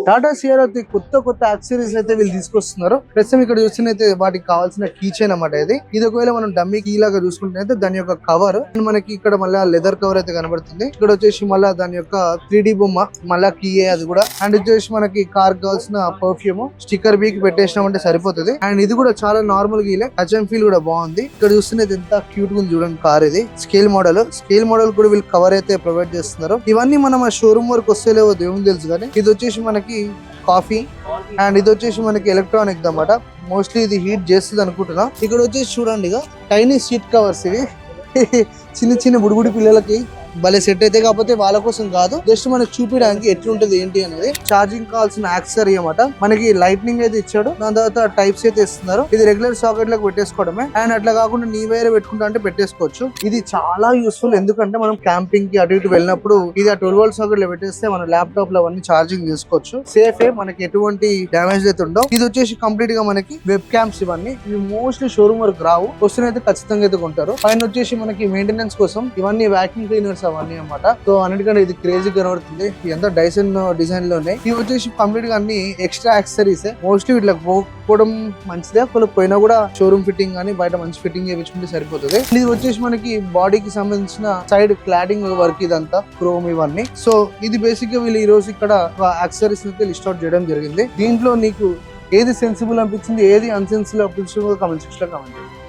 Tata Sierra కొత్త accessories అయితే వీళ్ళు తీసుకొస్తున్నారు. ప్రస్తుతం ఇక్కడ చూస్తున్నైతే వాటికి కావాల్సిన కీ చైన్ అన్నమాట. ఇది ఒకవేళ మనం డమ్మీ కీ లాగా చూసుకుంటే దాని యొక్క కవర్ మనకి ఇక్కడ మళ్ళీ లెదర్ కవర్ అయితే కనబడుతుంది. ఇక్కడ వచ్చేసి మళ్ళీ దాని యొక్క 3D బొమ్మ మళ్ళా కీ అది కూడా. అండ్ వచ్చేసి మనకి కార్ కావాల్సిన పర్ఫ్యూమ్ స్టిక్కర్ బీకి పెట్టేసినామంటే సరిపోతుంది. అండ్ ఇది కూడా చాలా నార్మల్ గీలే, టచ్ అండ్ ఫీల్ కూడా బాగుంది. ఇక్కడ చూస్తున్నది ఎంత క్యూట్ గా ఉంది చూడండి కార్. ఇది స్కేల్ మోడల్ కూడా వీళ్ళు కవర్ అయితే ప్రొవైడ్ చేస్తున్నారు. ఇవన్నీ మనం ఆ షోరూమ్ వరకు వస్తేలేవో దేవుని తెలుసు కానీ ఇది వచ్చేసి మనకి కాఫీ అండ్ ఇది వచ్చేసి మనకి ఎలక్ట్రానిక్ అన్నమాట. మోస్ట్లీ ఇది హీట్ చేస్తుంది అనుకుంటున్నా. ఇక్కడ వచ్చేసి చూడండి ఇక టైనీ సీట్ కవర్స్ ఇవి చిన్న బుడిబుడి పిల్లలకి భలే సెట్ అయితే. కాకపోతే వాళ్ళ కోసం కాదు, జస్ట్ మనకి చూపించడానికి ఎట్లుంటది ఏంటి అనేది. ఛార్జింగ్ కావాల్సిన యాక్సెసరీ అన్నమాట. మనకి లైట్నింగ్ అయితే ఇచ్చాడు, దాని తర్వాత టైప్స్ అయితే ఇస్తున్నారు. ఇది రెగ్యులర్ సాకెట్ లకు పెట్టేసుకోవడమే. అండ్ అట్లా కాకుండా నీ వేరే పెట్టుకుంటా అంటే పెట్టేసుకోవచ్చు. ఇది చాలా యూస్ఫుల్, ఎందుకంటే మనం క్యాంపింగ్ కి అటు ఇటు వెళ్ళినప్పుడు ఇది ఆ 12 వోల్ట్ సాకెట్ లో పెట్టేస్తే మన ల్యాప్టాప్ లో అవన్నీ ఛార్జింగ్ చేసుకోవచ్చు. సేఫే, మనకి ఎటువంటి డ్యామేజ్ అయితే ఉండవు. ఇది వచ్చేసి కంప్లీట్ గా మనకి వెబ్ క్యామ్స్ ఇవి మోస్ట్లీ షోరూమ్ వరకు రావు, వస్తున్నైతే ఖచ్చితంగా అయితే కొంటారు. పైన వచ్చేసి మనకి మెయింటెనెన్స్ కోసం ఇవన్నీ వాక్యూమ్ క్లీనర్స్ అవన్నీ అన్నమాట. సో అన్నిటికంటే ఇది క్రేజీ కనబడుతుంది. ఎంత డైసన్ డిజైన్ లో ఉన్నాయి. ఇవి వచ్చేసి కంప్లీట్ గా అన్ని ఎక్స్ట్రా యాక్సెసరీస్. మోస్ట్లీ ఇట్లా పోవడం మంచిదే, ఒకళ్ళు పోయినా కూడా షోరూమ్ ఫిట్టింగ్ కానీ బయట మంచి ఫిట్టింగ్ చేయించుకుంటే సరిపోతుంది. ఇది వచ్చేసి మనకి బాడీకి సంబంధించిన సైడ్ క్లాడింగ్ వర్క్ ఇదంతా క్రోమ్ ఇవన్నీ. సో ఇది బేసిక్ గా వీళ్ళు ఈ రోజు ఇక్కడ యాక్సెసరీస్ అయితే లిస్ట్ అవుట్ చేయడం జరిగింది. దీంట్లో నీకు ఏది సెన్సిబుల్ అనిపించింది, ఏది అన్సెన్సిబుల్ అనిపించిందో కామెంట్ సెక్షన్ లో కామెంట్ చేయండి.